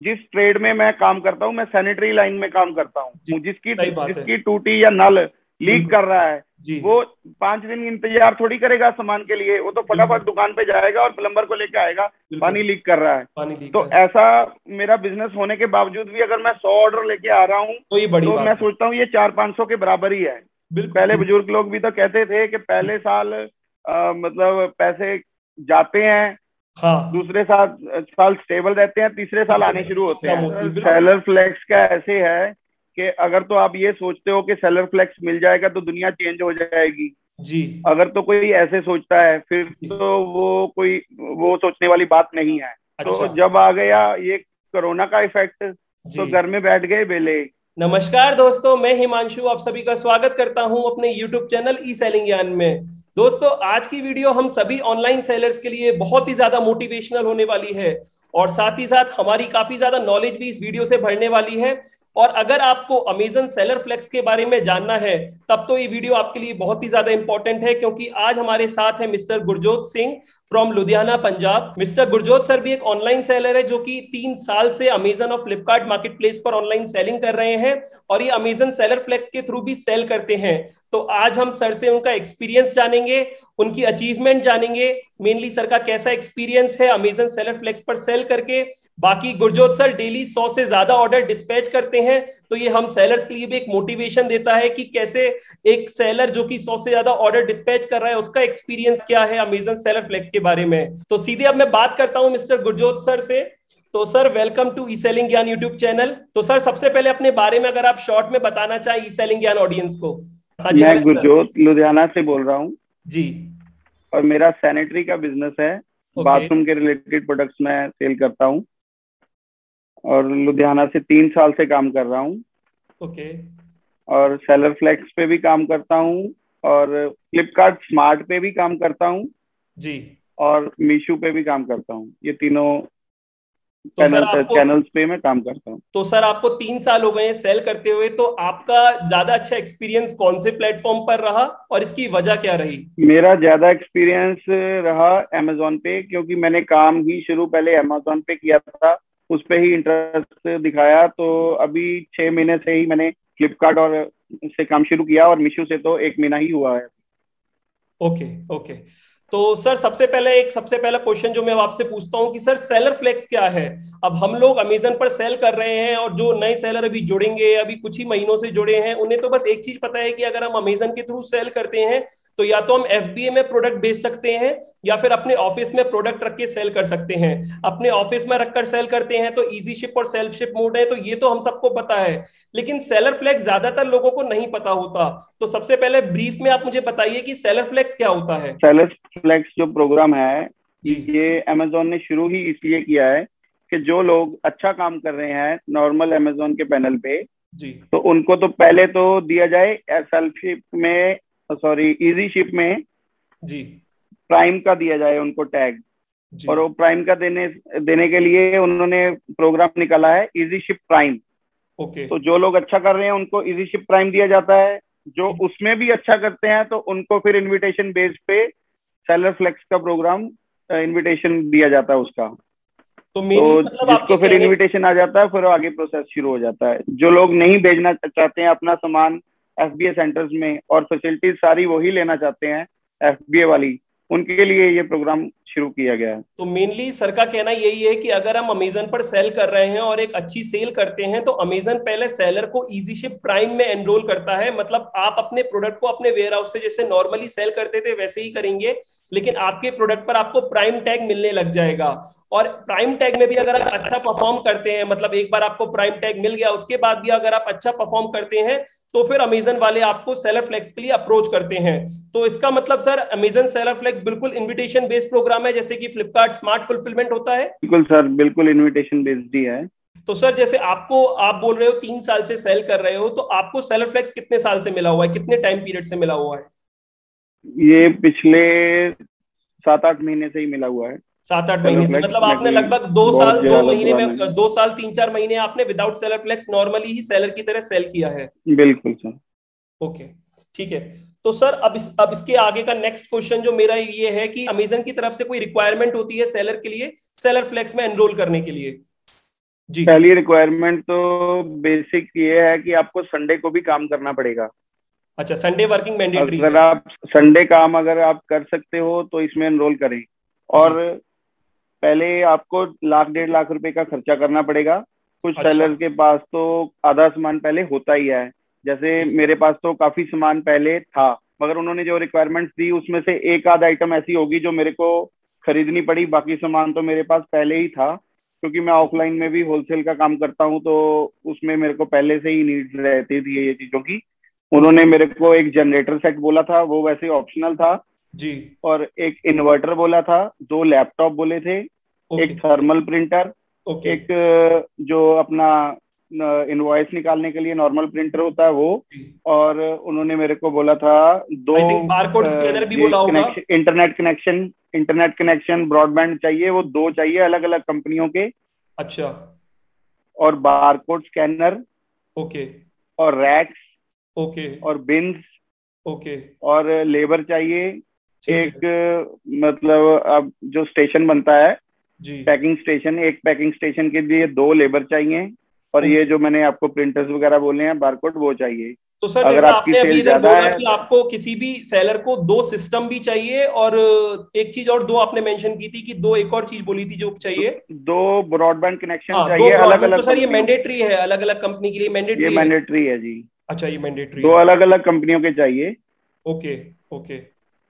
जिस ट्रेड में मैं काम करता हूँ, मैं सैनिटरी लाइन में काम करता जी, हूँ। जिसकी सही बात है। जिसकी टूटी या नल लीक बिल्कुल। कर रहा है, जी। वो 5 दिन इंतजार थोड़ी करेगा सामान के लिए। वो तो बिल्कुल। फटाफट दुकान पे जाएगा और प्लम्बर को लेके आएगा, बिल्कुल। पानी लीक कर रहा है। पानी लीक तो है। ऐसा मेरा बिजनेस होने के बावजूद भी अगर मैं 100 ऑर्डर लेके आ रहा हूँ, तो ये बड़ी तो मैं बात है। सोचता हूँ ये 400-500 के बराबर ही है। बिल्कुल पहले जी। बुजुर्ग लोग भी तो कहते थे कि जी। पहले साल मतलब पैसे जाते हैं, हाँ। दूसरे साल साल स्टेबल रहते हैं, तीसरे साल तीसरे आने साल शुरू बहुत होते कम हैं। होती है, बिल्कुल। सेलर फ्लेक्स का ऐसे है कि अगर तो आप ये सोचते हो कि सेलर फ्लेक्स मिल जाएगा तो दुनिया चेंज हो जाएगी, जी। अगर तो कोई ऐसे सोचता है फिर जी। तो वो सोचने वाली बात नहीं है। तो अच्छा। जब आ गया ये कोरोना का इफेक्ट, जी। तो घर में बैठ गए बेले। नमस्कार दोस्तों, मैं हिमांशु आप सभी का स्वागत करता हूं अपने YouTube चैनल ई सेलिंग ज्ञान में। दोस्तों, आज की वीडियो हम सभी ऑनलाइन सेलर्स के लिए बहुत ही ज्यादा मोटिवेशनल होने वाली है और साथ ही साथ हमारी काफी ज्यादा नॉलेज भी इस वीडियो से बढ़ने वाली है। और अगर आपको अमेजन सेलर फ्लेक्स के बारे में जानना है, तब तो ये वीडियो आपके लिए बहुत ही ज्यादा इंपॉर्टेंट है, क्योंकि आज हमारे साथ है mister Gurjot Singh from Ludhiana, Punjab. Mister Gurjot sir भी एक ऑनलाइन सेलर है जो कि 3 साल से अमेजन और फ्लिपकार्ट मार्केट प्लेस पर ऑनलाइन सेलिंग कर रहे हैं और ये अमेजन सेलर फ्लेक्स के थ्रू भी सेल करते हैं। तो आज हम सर से उनका एक्सपीरियंस जानेंगे, उनकी अचीवमेंट जानेंगे, मेनली सर का कैसा एक्सपीरियंस है अमेजन सेलर फ्लेक्स पर सेल करके। बाकी गुरजोत सर डेली 100 से ज्यादा ऑर्डर डिस्पैच करते हैं, तो ये हम सेलर्स के लिए भी एक मोटिवेशन देता है कि कैसे एक सेलर जो कि 100 से ज्यादा ऑर्डर डिस्पैच कर रहा है उसका एक्सपीरियंस क्या है अमेजन सेलर फ्लेक्स के बारे में। तो सीधे अब मैं बात करता हूं मिस्टर गुरजोत सर से। तो sir, welcome to e selling Gyan YouTube channel. तो सर, सबसे पहले अपने बारे में अगर आप शॉर्ट में बताना चाहें ई सेलिंग ज्ञान ऑडियंस को। हाँ जी, मैं हेलो सर। गुरजोत लुधियाना से बोल रहा हूँ, जी। और मेरा सैनिटरी का बिजनेस है। ओके। बाथरूम के रिलेटेड प्रोडक्ट्स मैं सेल करता हूँ, और लुधियाना से 3 साल से काम कर रहा हूँ। ओके। और सेलर फ्लेक्स पे भी काम करता हूँ, और फ्लिपकार्ट स्मार्ट पे भी काम करता हूँ, जी। और मीशो पे भी काम करता हूँ। ये तीनों तो सर आपको चैनल्स पे मैं काम करता हूँ। तो सर आपको 3 साल हो गए हैं सेल करते हुए, तो आपका ज्यादा अच्छा एक्सपीरियंस कौन से प्लेटफॉर्म पर रहा और इसकी वजह क्या रही? मेरा ज्यादा एक्सपीरियंस रहा अमेजोन पे, क्योंकि मैंने काम ही शुरू पहले अमेजोन पे किया था, उस पे ही इंटरेस्ट दिखाया। तो अभी 6 महीने से ही मैंने फ्लिपकार्ट और से काम शुरू किया, और मीशो से तो 1 महीना ही हुआ है। ओके। ओके। तो सर, सबसे पहला क्वेश्चन जो मैं अब आपसे पूछता हूँ कि सर सेलर फ्लेक्स क्या है। अब हम लोग अमेजन पर सेल कर रहे हैं और जो नए सेलर अभी जुड़ेंगे, अभी कुछ ही महीनों से जुड़े हैं, उन्हें तो बस एक चीज पता है कि अगर हम अमेजन के थ्रू सेल करते हैं तो या तो हम एफबीए में प्रोडक्ट बेच सकते हैं या फिर अपने ऑफिस में प्रोडक्ट रख के सेल कर सकते हैं। अपने ऑफिस में रखकर सेल करते हैं तो इजी शिप और सेल्फ शिप मोड है, तो ये तो हम सबको पता है। लेकिन सेलर फ्लेक्स ज्यादातर लोगों को नहीं पता होता। तो सबसे पहले ब्रीफ में आप मुझे बताइए कि सेलर फ्लेक्स क्या होता है। सेलर फ्लेक्स जो प्रोग्राम है, जी। ये अमेजोन ने शुरू ही इसलिए किया है कि जो लोग अच्छा काम कर रहे हैं नॉर्मल अमेजोन के पैनल पे, जी। तो उनको तो पहले तो दिया जाए सेल्फ शिप में, सॉरी इजी शिप में जी। प्राइम का दिया जाए उनको टैग। जी। और वो प्राइम का देने देने के लिए उन्होंने प्रोग्राम निकाला है इजी शिप प्राइम। ओके। तो जो लोग अच्छा कर रहे हैं उनको इजी शिप प्राइम दिया जाता है। जो जी। उसमें भी अच्छा करते हैं तो उनको फिर इनविटेशन बेस पे सेलर फ्लेक्स का प्रोग्राम इनविटेशन दिया जाता है उसका। तो तो मेनली मतलब आपके जिसको फिर कहने। इनविटेशन आ जाता है, फिर वो आगे प्रोसेस शुरू हो जाता है। जो लोग नहीं भेजना चाहते हैं अपना सामान एफबीए सेंटर्स में, और फैसिलिटीज सारी वही लेना चाहते हैं एफबीए वाली, उनके लिए ये प्रोग्राम शुरू किया गया है। तो मेनली सर का कहना यही है कि अगर हम अमेजन पर सेल कर रहे हैं और एक अच्छी सेल करते हैं तो अमेजन पहले सेलर को इजी शिप प्राइम में एनरोल करता है। मतलब आप अपने प्रोडक्ट को अपने वेयर हाउस से जैसे नॉर्मली सेल करते थे वैसे ही करेंगे, लेकिन आपके प्रोडक्ट पर आपको प्राइम टैग मिलने लग जाएगा। और प्राइम टैग में भी अगर आप अच्छा परफॉर्म करते हैं, मतलब एक बार आपको प्राइम टैग मिल गया, उसके बाद भी अगर आप अच्छा परफॉर्म करते हैं तो फिर अमेजन वाले आपको सेलर फ्लेक्स के लिए अप्रोच करते हैं। तो इसका मतलब सर, अमेजन सेलर फ्लेक्स बिल्कुल इनविटेशन बेस्ड प्रोग्राम है, जैसे कि फ्लिपकार्ट स्मार्ट फुलफिलमेंट होता है। बिल्कुल सर, बिल्कुल इनविटेशन बेस्ड ही है। तो सर, जैसे आपको, आप बोल रहे हो 3 साल से सेल कर रहे हो, तो आपको सेलर फ्लेक्स कितने साल से मिला हुआ है, कितने टाइम पीरियड से मिला हुआ है? ये पिछले 7-8 महीने से ही मिला हुआ है। 7-8 महीने सेलर से, फ्लेक्स मतलब में आपने कोई लगभग दो बहुत साल दो ज्यादा महीने पुराना में, नहीं। 2 साल 3-4 महीने आपने विदाउट सेलर फ्लेक्स नॉर्मली ही सेलर की तरह सेल किया है। बिल्कुल सर। ओके। ठीक है। तो सर, अब इसके आगे का नेक्स्ट क्वेश्चन जो मेरा ये है कि अमेजन की तरफ से कोई रिक्वायरमेंट होती है सेलर के लिए, सेलर फ्लेक्स में एनरोल करने के लिए? जी। पहली रिक्वायरमेंट तो बेसिक ये है कि आपको संडे को भी काम करना पड़ेगा। अच्छा, संडे वर्किंग मैंडेटरी अगर है। आप संडे काम अगर आप कर सकते हो तो इसमें एनरोल करें। और जी। पहले आपको 1 लाख 1.5 लाख रुपए का खर्चा करना पड़ेगा। कुछ अच्छा। सेलर के पास तो आधा सामान पहले होता ही है। जैसे जी। मेरे पास तो काफी सामान पहले था, मगर उन्होंने जो रिक्वायरमेंट्स दी उसमें से एक आध आइटम ऐसी होगी जो मेरे को खरीदनी पड़ी। बाकी सामान तो मेरे पास पहले ही था, क्योंकि मैं जी। ऑफलाइन में भी होलसेल का काम करता हूँ, तो उसमें मेरे को पहले से ही नीड्स रहती थी ये चीजों की। ओके। उन्होंने मेरे को एक जनरेटर सेट बोला था, वो वैसे ऑप्शनल था। जी। और एक इन्वर्टर बोला था, 2 लैपटॉप बोले थे, ओके। एक थर्मल प्रिंटर, ओके। एक जो अपना इनवॉइस निकालने के लिए नॉर्मल प्रिंटर होता है वो। जी। और उन्होंने मेरे को बोला था दो आई थिंक बारकोड स्कैनर भी ये बोला होगा। कनेक्शन, इंटरनेट कनेक्शन ब्रॉडबैंड चाहिए, वो 2 चाहिए अलग अलग कंपनियों के। अच्छा। और बारकोड स्कैनर, ओके। और रैक्स, ओके। और बिन्स, ओके। और लेबर चाहिए। ठीक है। एक मतलब अब जो स्टेशन बनता है, जी। पैकिंग स्टेशन, एक पैकिंग स्टेशन के लिए 2 लेबर चाहिए। और ये ओके। जो मैंने आपको प्रिंटर्स वगैरह बोले हैं बारकोड, वो चाहिए। तो सर, अगर जैसा आपकी आपने अभी सेल इधर ज्यादा बोला है कि तो आपको किसी भी सेलर को 2 सिस्टम भी चाहिए, और एक चीज और, 2 आपने मेंशन की थी कि 2 एक और चीज बोली थी जो चाहिए। 2 ब्रॉडबैंड कनेक्शन हाँ, दो चाहिए अलग ब्रॉडबैंड, तो अलग सर ये कंपनियों के। मैंडेटरी है, अलग अलग कंपनी के लिए ये मैंडेटरी है। मैंडेटरी है जी। अच्छा, ये मैंडेटरी दो है। अलग अलग कंपनियों के चाहिए। ओके। ओके।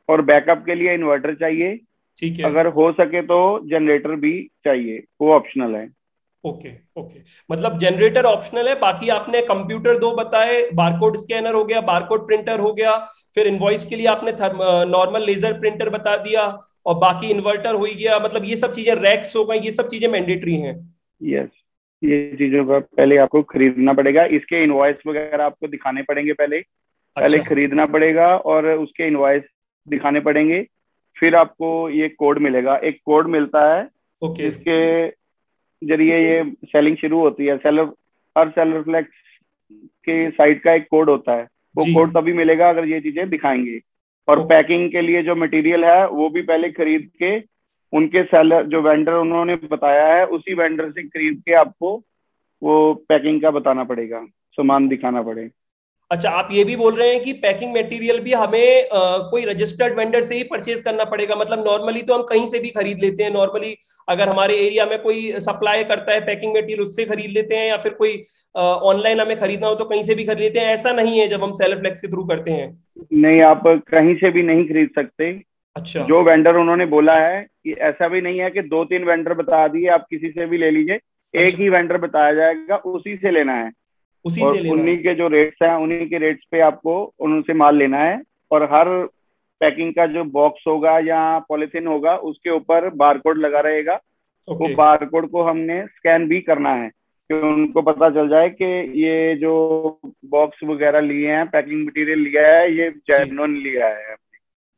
और बैकअप के लिए इन्वर्टर चाहिए। ठीक है। अगर हो सके तो जनरेटर भी चाहिए, वो ऑप्शनल है। ओके। ओके। मतलब जनरेटर ऑप्शनल है, बाकी आपने कंप्यूटर 2 बताए, बारकोड स्कैनर हो गया, बारकोड प्रिंटर हो गया, फिर इनवॉइस के लिए आपने नॉर्मल लेजर प्रिंटर बता दिया, और बाकी इन्वर्टर हो ही गया। मतलब ये सब चीजें, रैक्स हो गई, ये सब चीजें मैंडेटरी हैं। यस, ये चीजों का पहले आपको खरीदना पड़ेगा, इसके इनवॉइस वगैरह आपको दिखाने पड़ेंगे पहले। पहले अच्छा। खरीदना पड़ेगा और उसके इनवॉइस दिखाने पड़ेंगे। फिर आपको ये कोड मिलेगा, एक कोड मिलता है ओके। जिसके जरिए ये सेलिंग शुरू होती है। सेलर, हर सेलर फ्लेक्स के साइट का एक कोड होता है। वो जी। कोड तभी मिलेगा अगर ये चीजें दिखाएंगे। और ओके। पैकिंग के लिए जो मटेरियल है वो भी पहले खरीद के, उनके सेलर जो वेंडर उन्होंने बताया है उसी वेंडर से खरीद के आपको वो पैकिंग का बताना पड़ेगा, सामान दिखाना पड़ेगा। अच्छा, आप ये भी बोल रहे हैं कि पैकिंग मटेरियल भी हमें कोई रजिस्टर्ड वेंडर से ही परचेज करना पड़ेगा? मतलब नॉर्मली तो हम कहीं से भी खरीद लेते हैं, नॉर्मली अगर हमारे एरिया में कोई सप्लाई करता है पैकिंग मटेरियल, उससे खरीद लेते हैं, या फिर कोई ऑनलाइन हमें खरीदना हो तो कहीं से भी खरीद लेते हैं। ऐसा नहीं है जब हम सेलर फ्लेक्स के थ्रू करते हैं। नहीं, आप कहीं से भी नहीं खरीद सकते। अच्छा। जो वेंडर उन्होंने बोला है कि ऐसा भी नहीं है कि 2 3 वेंडर बता दिए आप किसी से भी ले लीजिए। एक अच्छा, ही वेंडर बताया जाएगा, उसी से लेना है। उसी और से लेना उन्हीं है। के जो रेट्स हैं उन्हीं के रेट्स पे आपको उनसे माल लेना है। और हर पैकिंग का जो बॉक्स होगा या पॉलिथीन होगा उसके ऊपर बारकोड लगा रहेगा। वो ओके। बारकोड को हमने स्कैन भी करना है कि उनको पता चल जाए कि ये जो बॉक्स वगैरह लिए हैं, पैकिंग मटेरियल लिया है, ये जी। जेन्युइन लिया है।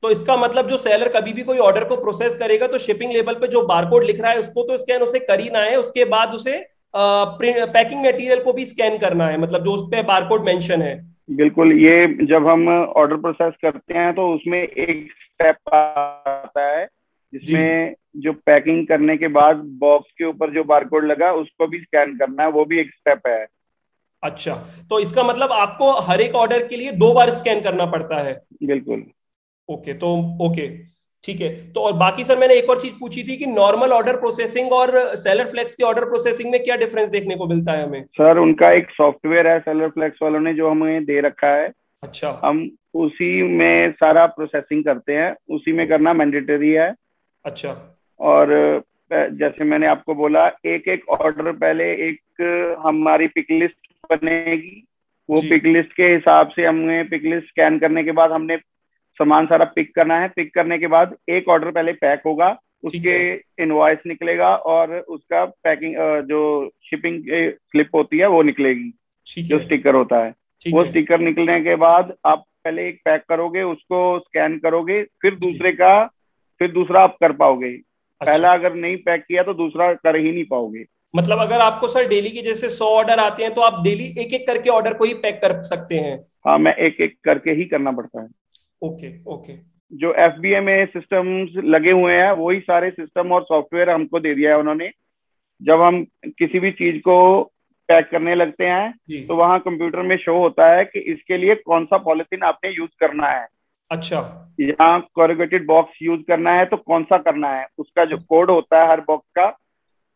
तो इसका मतलब जो सेलर कभी भी कोई ऑर्डर को प्रोसेस करेगा तो शिपिंग लेवल पे जो बारकोड लिख रहा है उसको तो स्कैन उसे कर ही ना है, उसके बाद उसे पैकिंग मटेरियल को भी स्कैन करना है, मतलब जो उस पे बारकोड मेंशन है। बिल्कुल, ये जब हम ऑर्डर प्रोसेस करते हैं तो उसमें एक स्टेप आता है जी। जिसमें जो पैकिंग करने के बाद बॉक्स के ऊपर जो बारकोड लगा उसको भी स्कैन करना है, वो भी एक स्टेप है। अच्छा, तो इसका मतलब आपको हर एक ऑर्डर के लिए 2 बार स्कैन करना पड़ता है? बिल्कुल। ओके, तो ओके, ठीक है। तो और बाकी सर, मैंने एक और चीज पूछी थी कि नॉर्मल ऑर्डर प्रोसेसिंग और सेलर फ्लेक्स के ऑर्डर प्रोसेसिंग में क्या डिफरेंस देखने को मिलता है हमें? सर, उनका एक सॉफ्टवेयर है सेलर फ्लेक्स वालों ने जो हमें दे रखा है। अच्छा। हम उसी में सारा प्रोसेसिंग करते हैं, उसी में करना मैंडेटरी है। अच्छा। और जैसे मैंने आपको बोला, एक एक ऑर्डर पहले एक हमारी पिक लिस्ट बनेगी। वो जी। पिक लिस्ट के हिसाब से हमें पिक लिस्ट स्कैन करने के बाद हमने सामान सारा पिक करना है। पिक करने के बाद एक ऑर्डर पहले पैक होगा, ठीक उसके है। इनवॉइस निकलेगा और उसका पैकिंग जो शिपिंग स्लिप होती है वो निकलेगी, ठीक जो है। स्टिकर होता है। ठीक वो है। स्टिकर निकलने के बाद आप पहले एक पैक करोगे, उसको स्कैन करोगे, फिर जी। दूसरे का, फिर दूसरा आप कर पाओगे। अच्छा, पहला अगर नहीं पैक किया तो दूसरा कर ही नहीं पाओगे। मतलब अगर आपको सर डेली के जैसे 100 ऑर्डर आते हैं तो आप डेली एक एक करके ऑर्डर को ही पैक कर सकते हैं? हाँ, मैं एक एक करके ही करना पड़ता है। ओके। ओके। जो एफबीए में सिस्टम्स लगे हुए हैं वही सारे सिस्टम और सॉफ्टवेयर हमको दे दिया है उन्होंने। जब हम किसी भी चीज को पैक करने लगते हैं जी। तो वहां कंप्यूटर में शो होता है कि इसके लिए कौन सा पॉलिथीन आपने यूज करना है, अच्छा। यहाँ कोरुगेटेड बॉक्स यूज करना है तो कौन सा करना है, उसका जो कोड होता है हर बॉक्स का,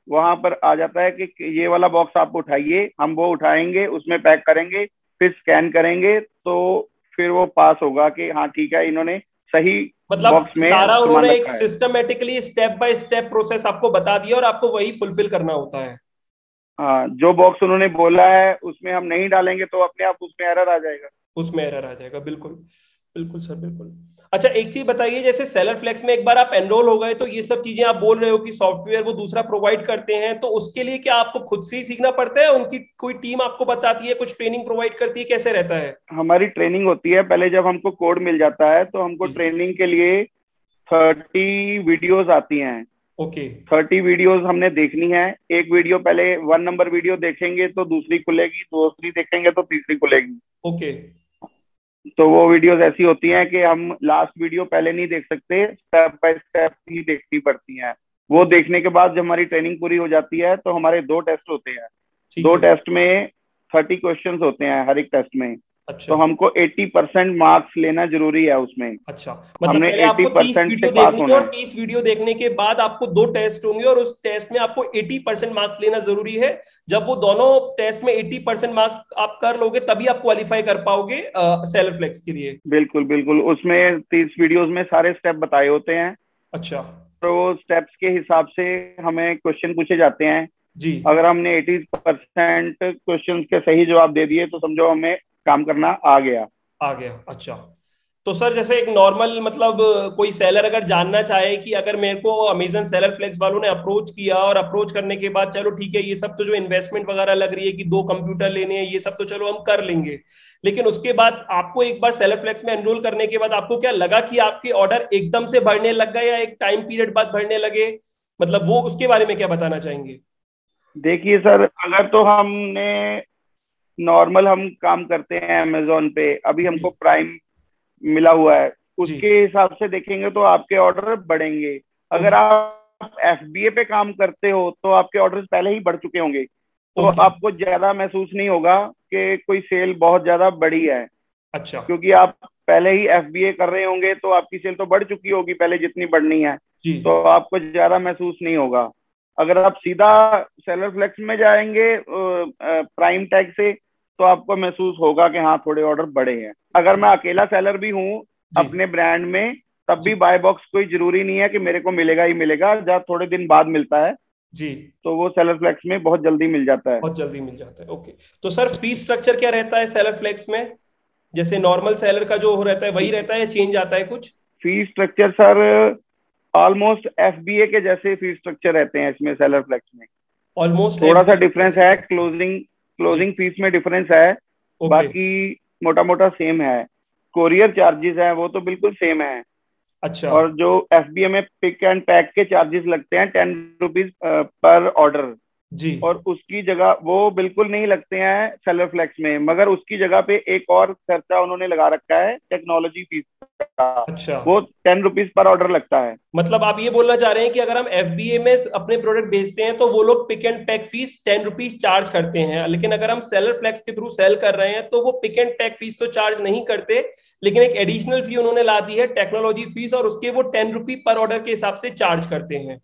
वहां पर आ जाता है कि ये वाला बॉक्स आप उठाइए, हम वो उठाएंगे, उसमें पैक करेंगे, फिर स्कैन करेंगे, तो फिर वो पास होगा कि हाँ ठीक है, इन्होंने सही मतलब बॉक्स में सारा सामान उन्होंने एक रखा है। Systematically step by step process आपको बता दिया और आपको वही फुलफिल करना होता है। हाँ, जो बॉक्स उन्होंने बोला है उसमें हम नहीं डालेंगे तो अपने आप उसमें एरर आ जाएगा। उसमें एरर आ जाएगा, बिल्कुल। बिल्कुल सर, बिल्कुल। अच्छा, एक चीज बताइए, जैसे सेलर फ्लेक्स में एक बार आप एनरोल हो गए तो ये सब चीजें आप बोल रहे हो कि सॉफ्टवेयर वो दूसरा प्रोवाइड करते हैं, तो उसके लिए क्या आपको खुद से ही सीखना पड़ता है, उनकी कोई टीम आपको बताती है, कुछ ट्रेनिंग प्रोवाइड करती है, कैसे रहता है? हमारी ट्रेनिंग होती है, पहले जब हमको कोड मिल जाता है तो हमको जी। ट्रेनिंग के लिए 30 वीडियोस आती हैं। ओके। 30 वीडियोस हमने देखनी है। एक वीडियो पहले 1 नंबर वीडियो देखेंगे तो दूसरी खुलेगी, दूसरी देखेंगे तो तीसरी खुलेगी। ओके। तो वो वीडियोस ऐसी होती हैं कि हम लास्ट वीडियो पहले नहीं देख सकते, स्टेप बाय स्टेप ही देखनी पड़ती हैं। वो ओके। देखने के बाद जब हमारी ट्रेनिंग पूरी हो जाती है तो हमारे 2 टेस्ट होते हैं। ठीक दो है। टेस्ट में 30 क्वेश्चंस होते हैं हर एक टेस्ट में। अच्छा। तो हमको 80% मार्क्स लेना जरूरी है उसमें। अच्छा, मतलब हमने पहले एट्टी आपको 30 परसेंट से वीडियो पास देखनी है होना और है। 30 वीडियो देखने के बाद आपको 2 टेस्ट होंगे और उस टेस्ट में आपको 80% मार्क्स लेना जरूरी है। जब वो दोनों टेस्ट में 80% मार्क्स आप कर लोगे तभी आप क्वालिफाई कर पाओगे सेलर फ्लेक्स के लिए। बिल्कुल बिल्कुल, उसमें 30 वीडियोस में सारे स्टेप बताए होते हैं। अच्छा। तो स्टेप्स के हिसाब से हमें क्वेश्चन पूछे जाते हैं। जी। अगर हमने 80% क्वेश्चन के सही जवाब दे दिए तो समझो हमें काम करना आ गया। आ गया। अच्छा। तो सर, जैसे एक नॉर्मल मतलब कोई सेलर अगर जानना चाहे कि अगर मेरे को अमेजन सेलर फ्लेक्स वालों ने अप्रोच किया और अप्रोच करने के बाद चलो ठीक है, ये सब तो जो इन्वेस्टमेंट वगैरह लग रही है कि 2 कंप्यूटर लेने हैं, ये सब तो चलो हम कर लेंगे, लेकिन उसके बाद आपको एक बार सेलर फ्लेक्स में एनरोल करने के बाद आपको क्या लगा कि आपके ऑर्डर एकदम से बढ़ने लग गए या एक टाइम पीरियड बाद बढ़ने लगे? मतलब वो उसके बारे में क्या बताना चाहेंगे? देखिए सर, अगर तो हमने नॉर्मल हम काम करते हैं अमेजोन पे, अभी जी। हमको प्राइम मिला हुआ है, जी। उसके हिसाब से देखेंगे तो आपके ऑर्डर बढ़ेंगे। अगर ओके। आप एफबीए पे काम करते हो तो आपके ऑर्डर पहले ही बढ़ चुके होंगे, तो ओके। आपको ज्यादा महसूस नहीं होगा कि कोई सेल बहुत ज्यादा बढ़ी है, अच्छा। क्योंकि आप पहले ही एफबीए कर रहे होंगे तो आपकी सेल तो बढ़ चुकी होगी पहले जितनी बढ़नी है, जी। तो आपको ज्यादा महसूस नहीं होगा। अगर आप सीधा सेलर फ्लेक्स में जाएंगे प्राइम टैग से, तो आपको महसूस होगा कि हाँ थोड़े ऑर्डर बढ़े हैं। अगर मैं अकेला सेलर भी हूँ जी। अपने ब्रांड में, तब भी जी। बाय बॉक्स कोई जरूरी नहीं है कि मेरे को मिलेगा ही मिलेगा, जब थोड़े दिन बाद मिलता है जी। तो वो सेलर फ्लेक्स में बहुत जल्दी मिल जाता है। बहुत जल्दी मिल जाता है। ओके। तो सर, फीस स्ट्रक्चर क्या रहता है सेलर फ्लेक्स में? जैसे नॉर्मल सेलर का जो रहता है वही रहता है या चेंज आता है कुछ? Fees structure sir almost FBA के जैसे फीस स्ट्रक्चर रहते हैं इसमें सेलर फ्लेक्स में। ऑलमोस्ट थोड़ा सा एफडी डिफरेंस जैसे है, रहते हैं। क्लोजिंग जी। क्लोजिंग फीस में डिफरेंस है, ओके। बाकी मोटा मोटा सेम है। कोरियर चार्जेस है वो तो बिल्कुल सेम है। अच्छा। और जो एफबीए में पिक एंड पैक के चार्जेस लगते हैं 10 रुपीज पर ऑर्डर, जी। और उसकी जगह वो बिल्कुल नहीं लगते हैं सेलर फ्लेक्स में, मगर उसकी जगह पे एक और खर्चा उन्होंने लगा रखा है टेक्नोलॉजी फीस का। अच्छा, वो 10 रुपीज पर ऑर्डर लगता है। मतलब आप ये बोलना चाह रहे हैं कि अगर हम एफबीए में अपने प्रोडक्ट बेचते हैं तो वो लोग pick and pack fees 10 rupees charge करते हैं, लेकिन अगर हम सेलर फ्लेक्स के थ्रू सेल कर रहे हैं तो वो पिक एंड पैक फीस तो चार्ज नहीं करते, लेकिन एक एडिशनल फी उन्होंने ला दी है, टेक्नोलॉजी फीस, और उसके वो 10 रुपी पर ऑर्डर के हिसाब से चार्ज करते हैं।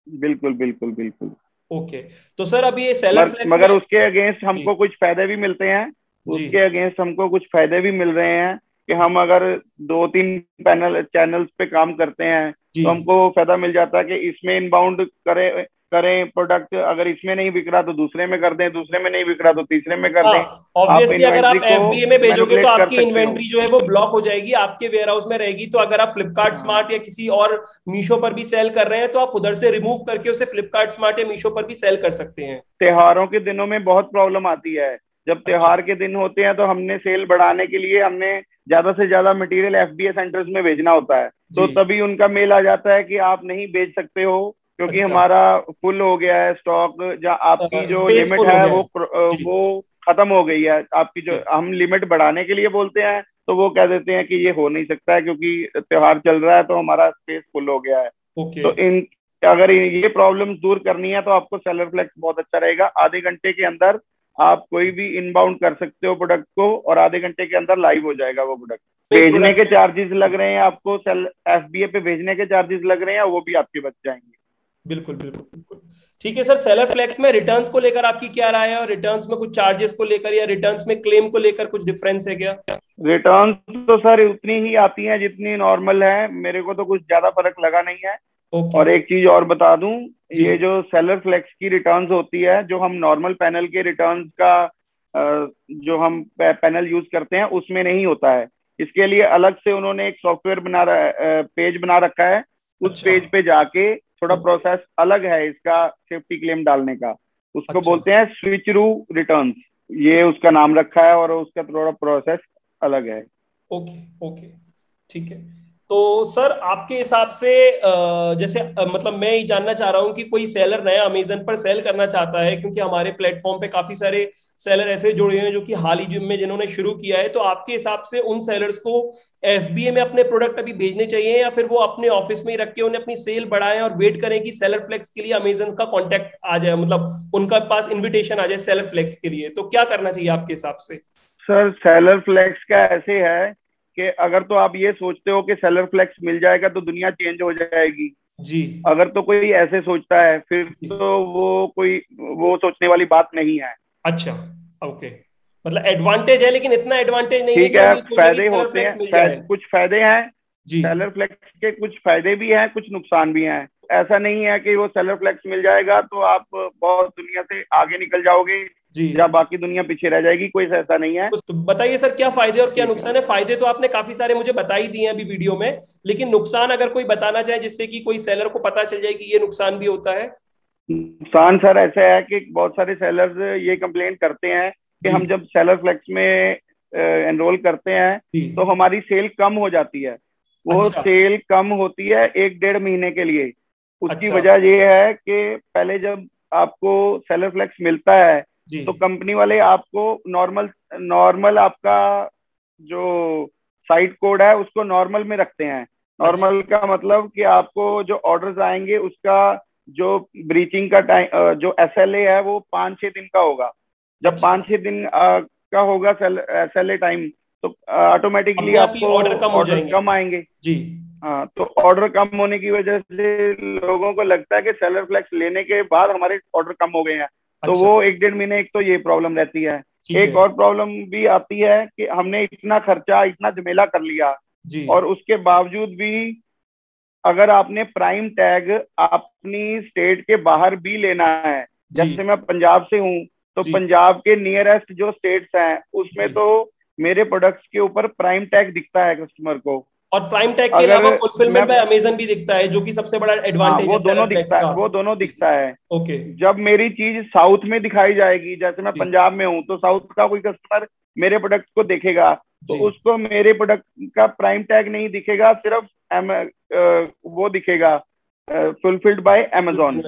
बिल्कुल बिल्कुल बिल्कुल। ओके। तो सर, अभी ये सेलर फ्लेक्स में। मगर उसके अगेंस्ट जी। हमको कुछ फायदे भी मिलते हैं। जी। उसके अगेंस्ट हमको कुछ फायदे भी मिल रहे हैं कि हम अगर 2-3 चैनल्स पे काम करते हैं जी। तो हमको फायदा मिल जाता है कि इसमें इनबाउंड करें करें प्रोडक्ट, अगर इसमें नहीं बिक रहा तो दूसरे में कर दें, दूसरे में नहीं बिक रहा तो तीसरे में कर हाँ, दें। आप ऑब्वियसली अगर इन्वेंट्री आप को एफबीए में भेजोगे तो मैनिपुलेट कर आपकी सकते हो। इन्वेंट्री जो है वो ब्लॉक हो जाएगी, आपके वेयर हाउस में रहेगी, तो अगर आप फ्लिपकार्ट हाँ, स्मार्ट या किसी और मीशो पर भी सेल कर रहे हैं तो आप उधर से रिमूव करके उसे फ्लिपकार्ट स्मार्ट या मीशो पर भी सेल कर सकते हैं। त्योहारों के दिनों में बहुत प्रॉब्लम आती है। जब अच्छा। त्योहार के दिन होते हैं तो हमने सेल बढ़ाने के लिए हमने ज्यादा से ज्यादा मटेरियल एफबीए सेंटर्स में भेजना होता है, तो जी। तभी उनका मेल आ जाता है कि आप नहीं बेच सकते हो क्योंकि अच्छा। हमारा फुल हो गया है स्टॉक, जहाँ आपकी जो स्पेस लिमिट फुल हो है गया है। वो जी। वो खत्म हो गई है आपकी। जो जी। हम लिमिट बढ़ाने के लिए बोलते हैं तो वो कह देते हैं कि ये हो नहीं सकता है क्योंकि त्योहार चल रहा है तो हमारा स्पेस फुल हो गया है। ओके। तो इन अगर ये प्रॉब्लम्स दूर करनी है तो आपको सेलर फ्लेक्स बहुत अच्छा रहेगा। आधे घंटे के अंदर आप कोई भी इनबाउंड कर सकते हो प्रोडक्ट को, और आधे घंटे के अंदर लाइव हो जाएगा वो प्रोडक्ट। एक भेजने के प्रोडक्ट। चार्जेस लग रहे हैं आपको, सेल एफबीए पे भेजने के चार्जेस लग रहे हैं, वो भी आपके बच जाएंगे। बिल्कुल बिल्कुल बिल्कुल। ठीक है सर, सेलर फ्लेक्स में रिटर्न्स को लेकर आपकी क्या राय है, और रिटर्न्स में कुछ चार्जेस को लेकर या रिटर्न्स में क्लेम को लेकर कुछ डिफरेंस है क्या? रिटर्न तो सर उतनी ही आती है जितनी नॉर्मल है, मेरे को तो कुछ ज्यादा फर्क लगा नहीं है। ओके। और एक चीज और बता दूं, जी। ये जो सेलर फ्लेक्स की रिटर्न्स होती है, जो हम नॉर्मल पैनल के रिटर्न्स का जो हम पैनल यूज करते हैं उसमें नहीं होता है। इसके लिए अलग से उन्होंने एक सॉफ्टवेयर पेज बना रखा है। उस अच्छा। पेज पे जाके थोड़ा ओके। प्रोसेस अलग है इसका सेफ्टी क्लेम डालने का। उसको अच्छा। बोलते हैं स्विच रू रिटर्न्स, ये उसका नाम रखा है, और उसका थोड़ा प्रोसेस अलग है। ओके। ओके। ठीक है। तो सर आपके हिसाब से जैसे मतलब मैं ये जानना चाह रहा हूँ कि कोई सेलर नया अमेजन पर सेल करना चाहता है, क्योंकि हमारे प्लेटफॉर्म पे काफी सारे सेलर ऐसे जुड़े हैं जो कि हाल ही में जिन्होंने शुरू किया है। तो आपके हिसाब से उन सेलर्स को एफबीए में अपने प्रोडक्ट अभी भेजने चाहिए, या फिर वो अपने ऑफिस में ही रख के उन्हें अपनी सेल बढ़ाएं और वेट करें कि सेलर फ्लेक्स के लिए अमेजन का कॉन्टैक्ट आ जाए, मतलब उनका पास इन्विटेशन आ जाए सेलर फ्लेक्स के लिए? तो क्या करना चाहिए आपके हिसाब से? सर सेलर फ्लेक्स का ऐसे है कि अगर तो आप ये सोचते हो कि सेलर फ्लेक्स मिल जाएगा तो दुनिया चेंज हो जाएगी, जी। अगर तो कोई ऐसे सोचता है फिर जी। तो वो सोचने वाली बात नहीं है। अच्छा। ओके। मतलब एडवांटेज है, लेकिन इतना एडवांटेज नहीं है ठीक कि हम है, ये सोचें कि फायदे सेलर होते फ्लेक्स हैं, मिल जाए। कुछ फायदे हैं। जी। सेलर फ्लेक्स के कुछ फायदे भी हैं, कुछ नुकसान भी हैं। ऐसा नहीं है कि वो सेलर फ्लेक्स मिल जाएगा तो आप बहुत दुनिया से आगे निकल जाओगे जी। या बाकी दुनिया पीछे रह जाएगी, कोई ऐसा नहीं है। तो बताइए सर, क्या फायदे और क्या ठीक है। नुकसान है? फायदे तो आपने काफी सारे मुझे बता ही दिए हैं अभी वीडियो में, लेकिन नुकसान अगर कोई बताना चाहे जिससे कि कोई सेलर को पता चल जाए कि ये नुकसान भी होता है। नुकसान सर ऐसा है कि बहुत सारे सेलर्स ये कंप्लेन करते हैं कि जी। हम जब सेलर फ्लेक्स में एनरोल करते हैं जी। तो हमारी सेल कम हो जाती है। वो अच्छा। सेल कम होती है एक डेढ़ महीने के लिए। उसकी अच्छा। वजह ये है कि पहले जब आपको सेलर फ्लेक्स मिलता है जी। तो कंपनी वाले आपको नॉर्मल नॉर्मल आपका जो साइट कोड है उसको नॉर्मल में रखते हैं। अच्छा। नॉर्मल का मतलब कि आपको जो ऑर्डर्स आएंगे उसका जो ब्रीचिंग का टाइम, जो एसएलए है वो 5-6 दिन का होगा। जब अच्छा। 5-6 दिन का होगा एसएलए टाइम, तो ऑटोमेटिकली अपने आप ही आपको ऑर्डर कम हो ऑर्डर जाएंगे। कम आएंगे। जी। हाँ, तो ऑर्डर कम होने की वजह से लोगों को लगता है कि सेलर फ्लेक्स लेने के बाद हमारे ऑर्डर कम हो गए हैं, तो अच्छा। वो एक डेढ़ महीने एक तो ये प्रॉब्लम रहती है। ठीक एक है। और प्रॉब्लम भी आती है कि हमने इतना खर्चा इतना झमेला कर लिया, जी। और उसके बावजूद भी अगर आपने प्राइम टैग अपनी स्टेट के बाहर भी लेना है, जी। जैसे मैं पंजाब से हूँ, तो जी। पंजाब के नियरेस्ट जो स्टेट्स हैं उसमें जी। तो मेरे प्रोडक्ट्स के ऊपर प्राइम टैग दिखता है कस्टमर को। और प्राइम टैग के अगर अलावा फुलफिलमेंट मैं बाय अमेजन भी दिखता है, जो कि सबसे बड़ा हाँ, एडवांटेज है वो सेलर दोनों फ्लेक्स दिखता है, का। वो दोनों जी। दिखता है। ओके। जब मेरी चीज साउथ में दिखाई जाएगी, जैसे मैं जी। पंजाब में हूँ, तो साउथ का कोई कस्टमर मेरे प्रोडक्ट को देखेगा तो जी। उसको मेरे प्रोडक्ट का प्राइम टैग नहीं दिखेगा, सिर्फ वो दिखेगा फुलफिल्ड बाय अमेजोन।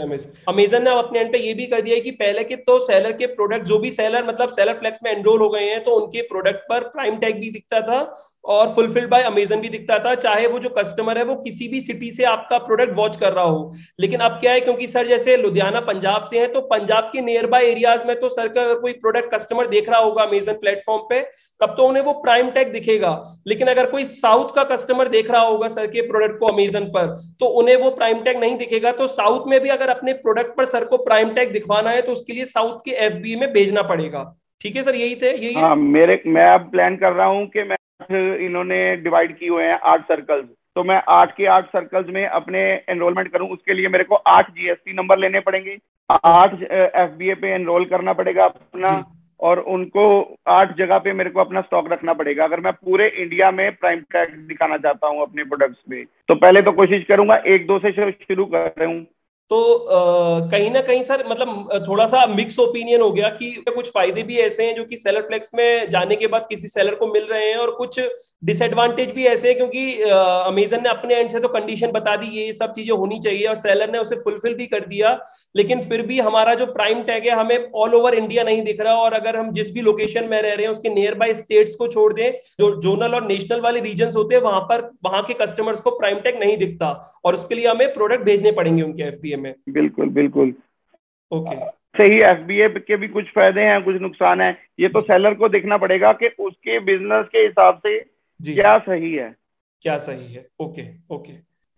अमेजन ने अपने एंड पे ये भी कर दिया है कि पहले के तो सेलर के प्रोडक्ट, जो भी सेलर मतलब सेलर फ्लेक्स में एनरोल हो गए हैं, तो उनके प्रोडक्ट पर प्राइम टैग भी दिखता था और फुलफिल्ड बाय अमेजन भी दिखता था, चाहे वो जो कस्टमर है वो किसी भी सिटी से आपका प्रोडक्ट वॉच कर रहा हो। लेकिन अब क्या है, क्योंकि सर जैसे लुधियाना पंजाब से है, तो पंजाब के नियर बाय एरियाज में तो सर का अगर कोई प्रोडक्ट कस्टमर देख रहा होगा अमेजन प्लेटफॉर्म पे, तब तो उन्हें वो प्राइम टैग दिखेगा। लेकिन अगर कोई साउथ का कस्टमर देख रहा होगा सर के प्रोडक्ट को अमेजन पर, तो उन्हें वो प्राइम टैग नहीं दिखेगा। तो साउथ में भी अगर अपने प्रोडक्ट पर सर को प्राइम टैग दिखवाना है तो उसके लिए साउथ के एफबी में भेजना पड़ेगा। ठीक है सर, यही है। हाँ, मैं अब प्लान कर रहा हूँ कि मैं इन्होंने डिवाइड किए हुए हैं 8 सर्कल्स, तो मैं 8 के 8 सर्कल्स में अपने एनरोलमेंट करूँ, उसके लिए मेरे को 8 जीएसटी नंबर लेने पड़ेंगे, 8 एफबीए पे एनरोल करना पड़ेगा अपना, जी। और उनको 8 जगह पे मेरे को अपना स्टॉक रखना पड़ेगा अगर मैं पूरे इंडिया में प्राइम टैग दिखाना चाहता हूँ अपने प्रोडक्ट्स में। तो पहले तो कोशिश करूंगा 1-2 से शुरू कर रहा हूँ। तो कहीं ना कहीं सर मतलब थोड़ा सा मिक्स ओपिनियन हो गया कि कुछ फायदे भी ऐसे हैं जो कि सेलर फ्लेक्स में जाने के बाद किसी सेलर को मिल रहे हैं, और कुछ डिसएडवांटेज भी ऐसे हैं क्योंकि अमेजन ने अपने एंड से तो कंडीशन बता दी ये सब चीजें होनी चाहिए और सेलर ने उसे फुलफिल भी कर दिया, लेकिन फिर भी हमारा जो प्राइम टैग है हमें ऑल ओवर इंडिया नहीं दिख रहा, और अगर हम जिस भी लोकेशन में रह रहे हैं उसके नियर बाय स्टेट्स को छोड़ दें, जो जोनल और नेशनल वाले रीजन होते हैं वहां पर वहां के कस्टमर्स को प्राइम टैग नहीं दिखता, और उसके लिए हमें प्रोडक्ट भेजने पड़ेंगे उनके एफबीए में। बिल्कुल बिल्कुल। ओके। सही, एफबीए के भी कुछ फायदे हैं कुछ नुकसान है, ये तो जी सेलर को देखना पड़ेगा कि उसके बिजनेस के हिसाब से जी। क्या सही है। क्या सही है। Okay okay.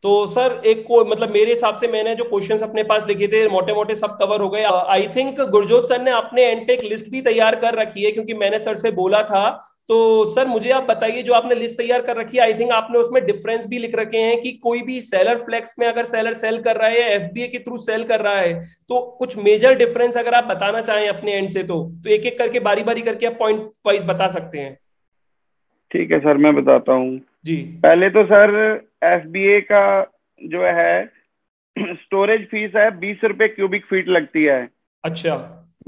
तो सर एक को मतलब मेरे हिसाब से मैंने जो क्वेश्चंस अपने पास लिखे थे मोटे मोटे सब कवर हो गए। आई थिंक गुरजोत सर ने अपने एंड पे एक लिस्ट भी तैयार कर रखी है क्योंकि मैंने सर से बोला था। तो सर मुझे आप बताइए जो आपने लिस्ट तैयार कर रखी है, आई थिंक आपने उसमें डिफरेंस भी लिख रखे हैं कि कोई भी सेलर फ्लेक्स में अगर सेलर सेल कर रहा है या एफबीए के थ्रू सेल कर रहा है तो कुछ मेजर डिफरेंस अगर आप बताना चाहें अपने एंड से तो एक एक करके बारी बारी करके आप पॉइंट वाइज बता सकते हैं। ठीक है सर, मैं बताता हूँ। जी। पहले तो सर, एफबीए का जो है स्टोरेज फीस है 20 रुपए क्यूबिक फीट लगती है। अच्छा।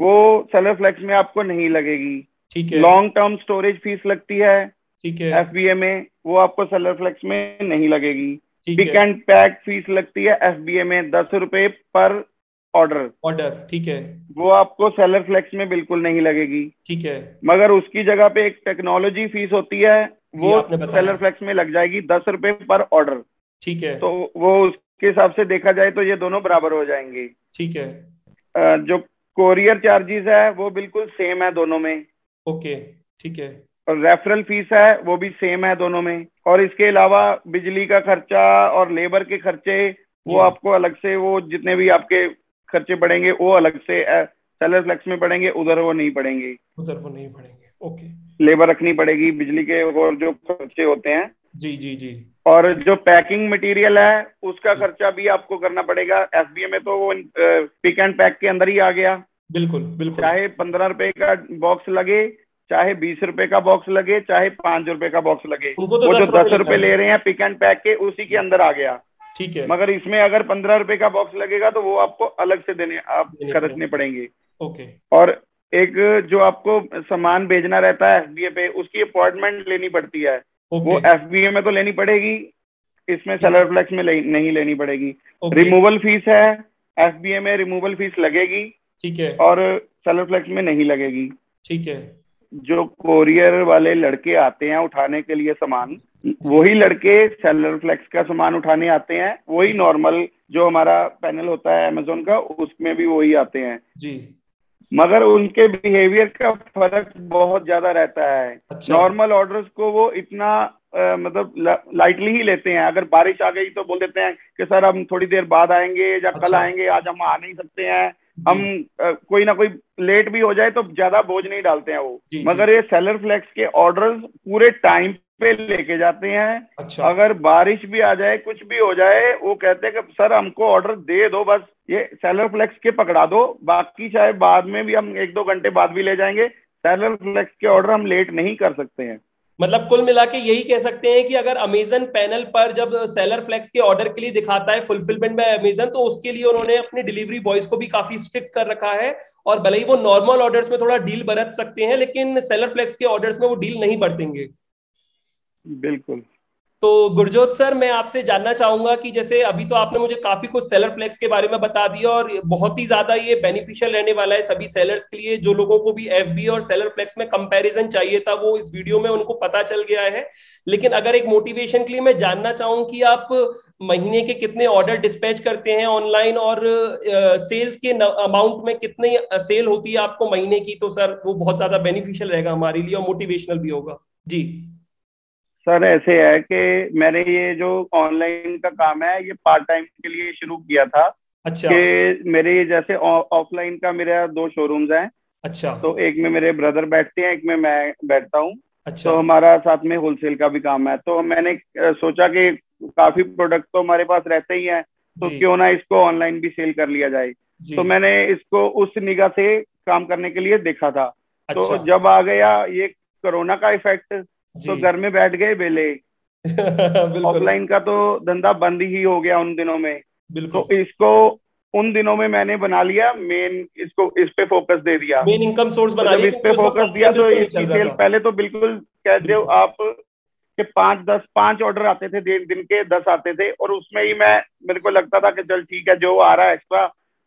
वो सेलर फ्लेक्स में आपको नहीं लगेगी। ठीक है। लॉन्ग टर्म स्टोरेज फीस लगती है ठीक है। एफबीए में, वो आपको सेलर फ्लेक्स में नहीं लगेगी। ठीक पिक है। एंड पैक फीस लगती है एफबीए में 10 रुपए पर ऑर्डर, ऑर्डर। ठीक है। वो आपको सेलर फ्लेक्स में बिल्कुल नहीं लगेगी। ठीक है। मगर उसकी जगह पे एक टेक्नोलॉजी फीस होती है, जी वो आपने बताया। सेलर फ्लेक्स में लग जाएगी 10 रुपए पर ऑर्डर। ठीक है। तो वो उसके हिसाब से देखा जाए तो ये दोनों बराबर हो जाएंगे। ठीक है। जो कोरियर चार्जेस है वो बिल्कुल सेम है दोनों में, ओके। ठीक है। और रेफरल फीस है वो भी सेम है दोनों में। और इसके अलावा बिजली का खर्चा और लेबर के खर्चे, वो जी। आपको अलग से, वो जितने भी आपके खर्चे पड़ेंगे वो अलग से सेलर फ्लेक्स में पड़ेंगे, उधर वो नहीं पड़ेंगे। उधर वो नहीं पड़ेंगे। ओके। लेबर रखनी पड़ेगी, बिजली के और जो खर्चे होते हैं। जी जी जी। और जो पैकिंग मटेरियल है उसका जी खर्चा भी आपको करना पड़ेगा। एफबीए में तो वो पिक एंड पैक के अंदर ही आ गया। बिल्कुल बिल्कुल। चाहे 15 रुपए का बॉक्स लगे, चाहे 20 रुपए का बॉक्स लगे, चाहे 5 रुपए का बॉक्स लगे, उनको तो वो जो 10 रुपए दस लेना रुपए है। ले रहे हैं पिक एंड पैक के, उसी के जी। अंदर आ गया। ठीक है। मगर इसमें अगर 15 रुपए का बॉक्स लगेगा तो वो आपको अलग से देने, आप देने खर्चने पड़ेंगे। पड़ेंगे। ओके। और एक जो आपको सामान भेजना रहता है एफबीए पे, उसकी अपॉइंटमेंट लेनी पड़ती है। वो ओके। एफबीए में तो लेनी पड़ेगी, इसमें ठीक है। सेलर फ्लेक्स में नहीं लेनी पड़ेगी। ओके। रिमूवल फीस है, एफबीए में रिमूवल फीस लगेगी ठीक है। और सेलर फ्लेक्स में नहीं लगेगी। ठीक है। जो कोरियर वाले लड़के आते हैं उठाने के लिए सामान, जी वही लड़के सेलर फ्लेक्स का सामान उठाने आते हैं। वही जी नॉर्मल जो हमारा पैनल होता है अमेजोन का, उसमें भी वही आते हैं। जी। मगर उनके बिहेवियर का फर्क बहुत ज्यादा रहता है। अच्छा। नॉर्मल ऑर्डर्स को वो इतना मतलब लाइटली ही लेते हैं। अगर बारिश आ गई तो बोल देते हैं कि सर हम थोड़ी देर बाद आएंगे या कल अच्छा। आएंगे, आज हम आ नहीं सकते हैं। जी हम कोई ना कोई लेट भी हो जाए तो ज्यादा बोझ नहीं डालते हैं वो। जी जी। मगर ये सेलर फ्लेक्स के ऑर्डर्स पूरे टाइम पे लेके जाते हैं। अच्छा। अगर बारिश भी आ जाए, कुछ भी हो जाए, वो कहते हैं कि सर हमको ऑर्डर दे दो, बस ये सेलर फ्लेक्स के पकड़ा दो, बाकी चाहे बाद में भी हम 1-2 घंटे बाद भी ले जाएंगे, सेलर फ्लेक्स के ऑर्डर हम लेट नहीं कर सकते हैं। मतलब कुल मिला के यही कह सकते हैं कि अगर अमेजन पैनल पर जब सेलर फ्लेक्स के ऑर्डर के लिए दिखाता है फुलफिलमेंट बाय अमेजन, तो उसके लिए उन्होंने अपने डिलीवरी बॉयज को भी काफी स्ट्रिक्ट कर रखा है। और भले ही वो नॉर्मल ऑर्डर्स में थोड़ा डील बरत सकते हैं लेकिन सेलर फ्लेक्स के ऑर्डर्स में वो डील नहीं बरतेंगे। बिल्कुल। तो गुरजोत सर मैं आपसे जानना चाहूंगा कि जैसे अभी तो आपने मुझे काफी कुछ सेलर फ्लेक्स के बारे में बता दिया और बहुत ही ज्यादा ये बेनिफिशियल रहने वाला है सभी सेलर्स के लिए। जो लोगों को भी एफबी और सेलर फ्लेक्स में कंपैरिजन चाहिए था वो इस वीडियो में उनको पता चल गया है। लेकिन अगर एक मोटिवेशन के लिए मैं जानना चाहूँ कि आप महीने के कितने ऑर्डर डिस्पैच करते हैं ऑनलाइन, और सेल्स के अमाउंट में कितनी सेल होती है आपको महीने की, तो सर वो बहुत ज्यादा बेनिफिशियल रहेगा हमारे लिए और मोटिवेशनल भी होगा। जी। सर ऐसे है कि मैंने ये जो ऑनलाइन का काम है ये पार्ट टाइम के लिए शुरू किया था। अच्छा। कि मेरे जैसे ऑफलाइन का मेरा 2 शोरूम्स हैं। अच्छा। तो एक में मेरे ब्रदर बैठते हैं, एक में मैं बैठता हूँ। अच्छा। तो हमारा साथ में होलसेल का भी काम है। तो मैंने सोचा कि काफी प्रोडक्ट तो हमारे पास रहते ही हैं, तो जी क्यों ना इसको ऑनलाइन भी सेल कर लिया जाए। जी। तो मैंने इसको उस निगाह से काम करने के लिए देखा था। तो अच्छा। जब आ गया ये कोरोना का इफेक्ट, जी। तो घर में बैठ गए बेले। बिल्कुल ऑफलाइन का तो धंधा बंद ही हो गया उन दिनों में। तो बिल्कुल। इसको उन दिनों में मैंने बना लिया मेन, इसको इस पे फोकस दे दिया। मेन इनकम सोर्स तो बना जब लिया इस पे क्योंकि उस वक्त फोकस दिया ऑफलाइन तो बिल्कुल नहीं इसकी चल रहा सेल था। पहले तो बिल्कुल कह दो बिल्कुल। आप कि 5 ऑर्डर आते थे, दिन के 10 आते थे, और उसमें ही मैं, मेरे को लगता था कि चल ठीक है, जो आ रहा है एक्स्ट्रा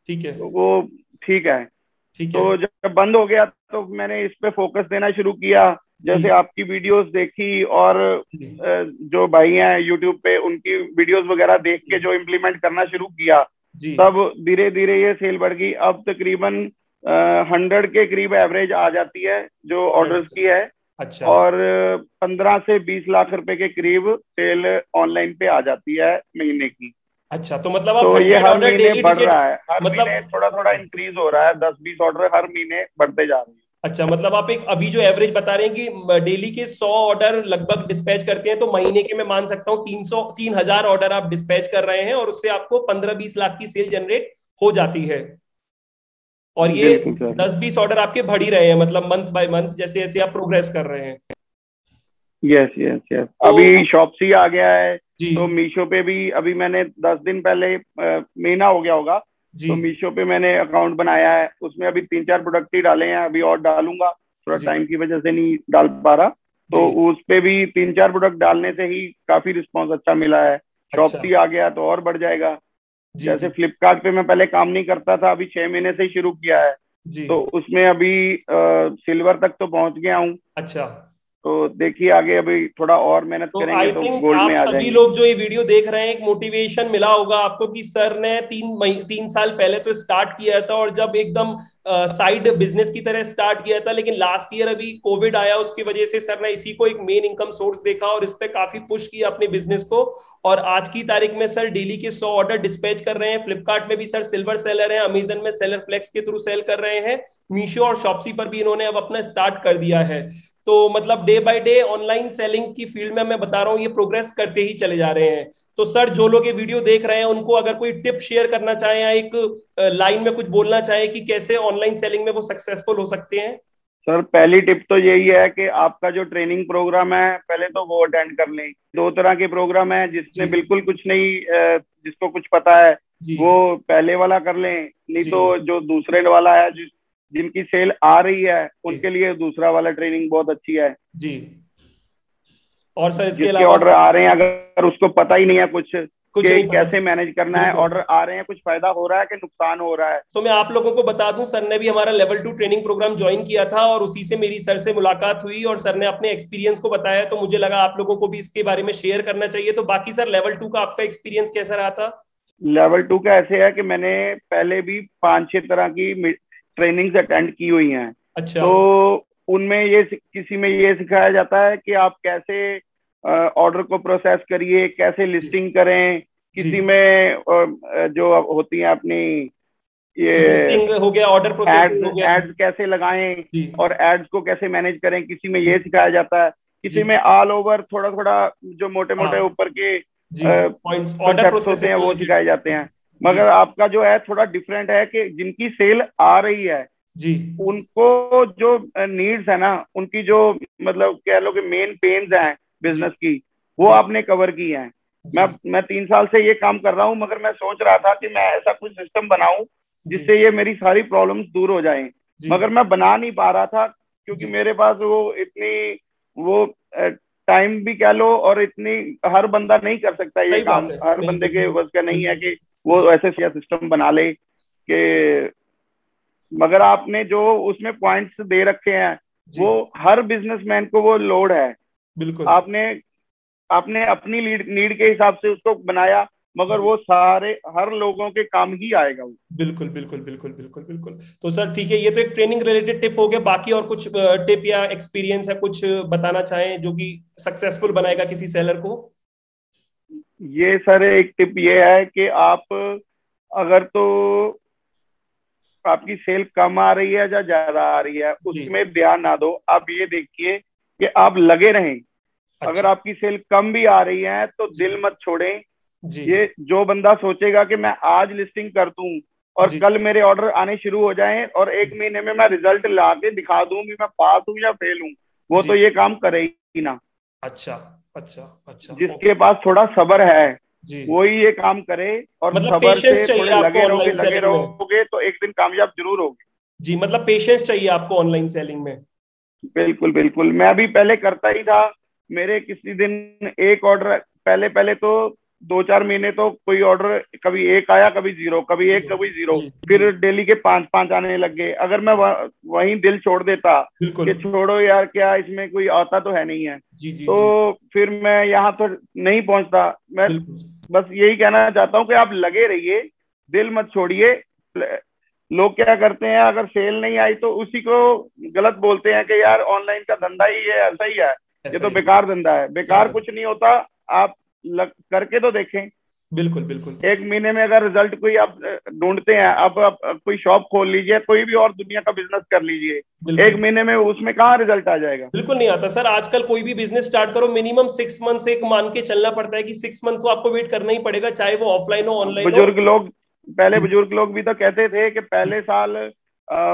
ठीक है। वो ठीक है। ठीक है। तो जब बंद हो गया तो मैंने इस पे फोकस देना शुरू किया। जैसे जी। आपकी वीडियोस देखी, और जी। जो भाई हैं यूट्यूब पे उनकी वीडियोस वगैरह देख के जो इम्प्लीमेंट करना शुरू किया, जी। तब धीरे धीरे ये सेल बढ़ गई। अब तकरीबन 100 के करीब एवरेज आ जाती है जो ऑर्डर्स अच्छा। की है, अच्छा। और 15 से 20 लाख रुपए के करीब सेल ऑनलाइन पे आ जाती है महीने की। अच्छा, तो मतलब आप तो ये 100 हर ऑर्डर महीने डेली बढ़ टिकट, रहा है, हर महीने मतलब थोड़ा थोड़ा इंक्रीज हो रहा है, 10-20 ऑर्डर हर महीने बढ़ते जा रहे हैं। अच्छा, मतलब आप एक अभी जो एवरेज बता रहे हैं कि डेली के 100 ऑर्डर लगभग डिस्पैच करते हैं, तो महीने के मैं मान सकता हूँ 3,000 ऑर्डर आप डिस्पैच कर रहे हैं, और उससे आपको 15-20 लाख की सेल जनरेट हो जाती है। और ये बिल्कुल सर। 10-20 ऑर्डर आपके बढ़ ही रहे हैं, मतलब मंथ बाय मंथ जैसे जैसे आप प्रोग्रेस कर रहे हैं। यस यस यस, तो अभी शॉप्सी आ गया है। जी। तो मीशो पे भी अभी मैंने 10 दिन पहले, महीना हो गया होगा, जी। तो मीशो पे मैंने अकाउंट बनाया है। उसमें अभी 3-4 प्रोडक्ट ही डाले हैं, अभी और डालूंगा, थोड़ा जी। टाइम की वजह से नहीं डाल पा रहा। तो जी। उस पे भी 3-4 प्रोडक्ट डालने से ही काफी रिस्पॉन्स अच्छा मिला है। अच्छा। शॉप्सी आ गया तो और बढ़ जाएगा। जी। जैसे जी। फ्लिपकार्ट पे मैं पहले काम नहीं करता था, अभी 6 महीने से ही शुरू किया है। जी। तो उसमें अभी सिल्वर तक तो पहुंच गया हूँ। अच्छा। तो देखिए आगे अभी थोड़ा और मेहनत तो करेंगे आई तो थिंक गोल्ड में आप आ सभी जाएंगे। लोग जो ये वीडियो देख रहे हैं, एक मोटिवेशन मिला होगा आपको कि सर ने 3 साल पहले तो स्टार्ट किया था, और जब एकदम साइड बिजनेस की तरह स्टार्ट किया था, लेकिन लास्ट ईयर अभी कोविड आया, उसकी वजह से सर ने इसी को एक मेन इनकम सोर्स देखा और इस पे काफी पुश किया अपने बिजनेस को। और आज की तारीख में सर डेली के 100 ऑर्डर डिस्पैच कर रहे हैं। फ्लिपकार्ट में भी सर सिल्वर सेलर है, अमेजन में सेलर फ्लेक्स के थ्रू सेल कर रहे हैं, मीशो और शॉप्सी पर भी इन्होंने अब अपना स्टार्ट कर दिया है। तो मतलब day by day online selling की फील्ड में मैं बता रहा हूँ, ये प्रोग्रेस करते ही चले जा रहे हैं। तो सर जो लोग ये वीडियो देख रहे हैं, उनको अगर कोई टिप शेयर करना चाहे या एक लाइन में कुछ बोलना चाहे कि कैसे ऑनलाइन सेलिंग में वो सक्सेसफुल हो सकते हैं। सर पहली टिप तो यही है कि आपका जो ट्रेनिंग प्रोग्राम है पहले तो वो अटेंड कर लें। दो तरह के प्रोग्राम है, जिसने जी। बिल्कुल कुछ नहीं, जिसको कुछ पता है जी। वो पहले वाला कर लें। नहीं जी। तो जो दूसरे वाला है, जिनकी सेल आ रही है, जी। उनके लिए दूसरा वाला ट्रेनिंग बहुत अच्छी है। जी। और सर इसके जिसके अलावा ऑर्डर आ रहे हैं, अगर उसको पता ही नहीं है कुछ कुछ कि नहीं पता। कैसे मैनेज करना है, बिल्कुल। ऑर्डर आ रहे हैं, कुछ फायदा हो रहा है कि नुकसान हो रहा है। तो मैं आप लोगों को बता दूं, सर ने भी हमारा लेवल 2 ट्रेनिंग प्रोग्राम ज्वाइन किया था, और उसी से मेरी सर से मुलाकात हुई और सर ने अपने एक्सपीरियंस को बताया, तो मुझे लगा आप लोगों को भी इसके बारे में शेयर करना चाहिए। तो बाकी सर लेवल 2 का आपका एक्सपीरियंस कैसा रहा था। लेवल 2 का ऐसे है कि मैंने पहले भी 5-6 तरह की ट्रेनिंग्स अटेंड की हुई हैं। अच्छा। तो उनमें ये किसी में ये सिखाया जाता है कि आप कैसे ऑर्डर को प्रोसेस करिए, कैसे जी। लिस्टिंग करें। जी। किसी में जो होती है अपनी ये लिस्टिंग हो गया, ऑर्डर प्रोसेसिंग एड्स हो गया। एड्स कैसे लगाएं, जी। और एड्स को कैसे मैनेज करें, किसी में जी। ये सिखाया जाता है। जी। किसी में ऑल ओवर थोड़ा थोड़ा जो मोटे मोटे हाँ। ऊपर के जी। पॉइंट्स ऑर्डर कंसेप्ट होते प्रोसेसिंग हैं वो रिलेटेड। सिखाए जाते हैं। जी। मगर आपका जो है थोड़ा डिफरेंट है कि जिनकी सेल आ रही है जी। उनको जो नीड्स है ना, उनकी जो मतलब कह लो कि मेन पेन्स हैं जी। बिजनेस की, वो जी। आपने कवर की हैं। मैं जी। मैं 3 साल से ये काम कर रहा हूँ, मगर मैं सोच रहा था कि मैं ऐसा कुछ सिस्टम बनाऊं जी। जिससे ये मेरी सारी प्रॉब्लम्स दूर हो जाएं। जी। मगर मैं बना नहीं पा रहा था, क्योंकि जी। मेरे पास वो इतनी वो टाइम भी कह लो, और इतनी हर बंदा नहीं कर सकता ये सही बात काम, है, हर बंदे बिल्कुल। के बस का नहीं है बिल्कुल। कि वो जी। ऐसे सिस्टम बना ले कि। मगर आपने जो उसमें पॉइंट्स दे रखे हैं, जी। वो हर बिजनेसमैन को वो लोड है। बिल्कुल। आपने आपने अपनी नीड के हिसाब से उसको बनाया, मगर जी। वो सारे हर लोगों के काम ही आएगा वो। बिल्कुल। बिल्कुल। बिल्कुल। बिल्कुल। बिल्कुल। तो सर ठीक है, ये तो एक ट्रेनिंग रिलेटेड टिप हो गया। बाकी और कुछ टिप या एक्सपीरियंस है कुछ बताना चाहें जो कि सक्सेसफुल बनाएगा किसी सेलर को। ये सर एक टिप ये है कि आप अगर तो आपकी सेल कम आ रही है या ज्यादा आ रही है, जी। उसमें ध्यान ना दो। आप ये देखिए कि आप लगे रहें। अगर अच्छा। आपकी सेल कम भी आ रही है तो जी। दिल मत छोड़ें। जी। ये जो बंदा सोचेगा कि मैं आज लिस्टिंग कर दूं और जी। कल मेरे ऑर्डर आने शुरू हो जाएं और 1 महीने में मैं रिजल्ट ला के दिखा दूं कि मैं पास हूं या फेल हूं, वो जी। तो ये काम करे ही ना। अच्छा। अच्छा। अच्छा। जिसके पास थोड़ा सब्र है, जी। वही ये काम करे और मतलब सब्र पेशेंस से चाहिए थोड़े आपको लगे रहोगे ऑनलाइन लगे सेलिंग में। रहोगे तो एक दिन कामयाब जरूर होगे। जी, मतलब पेशेंस चाहिए आपको ऑनलाइन सेलिंग में। बिल्कुल बिल्कुल, मैं भी पहले करता ही था। मेरे किसी दिन एक ऑर्डर, पहले पहले तो 2-4 महीने तो कोई ऑर्डर कभी एक आया, कभी जीरो, कभी एक कभी जीरो। जी जी। फिर डेली के 5-5 आने लग गए। अगर मैं वहीं दिल छोड़ देता बिल्कुल। कि छोड़ो यार, क्या इसमें कोई आता तो है नहीं है, जी जी जी। तो फिर मैं यहाँ तो नहीं पहुंचता। मैं बिल्कुल। बस यही कहना चाहता हूँ कि आप लगे रहिए, दिल मत छोड़िए। लोग क्या करते हैं, अगर सेल नहीं आई तो उसी को गलत बोलते हैं कि यार ऑनलाइन का धंधा ही है, ऐसा ही है, ये ऐसा तो ही है। बेकार धंधा है। क्या बेकार कर। कुछ नहीं होता। आप करके तो देखें। बिल्कुल बिल्कुल। एक महीने में अगर रिजल्ट कोई आप ढूंढते हैं, आप कोई शॉप खोल लीजिए, कोई भी और दुनिया का बिजनेस कर लीजिए, एक बिल्कुल महीने में उसमें कहाँ रिजल्ट आ जाएगा। बिल्कुल नहीं आता सर। आजकल कोई भी बिजनेस स्टार्ट करो मिनिमम 6 मंथ्स एक मान के चलना पड़ता है कि 6 मंथ तो आपको वेट करना ही पड़ेगा, चाहे वो ऑफलाइन हो ऑनलाइन हो। बुजुर्ग लोग, पहले जी बुजुर्ग लोग भी तो कहते थे कि पहले साल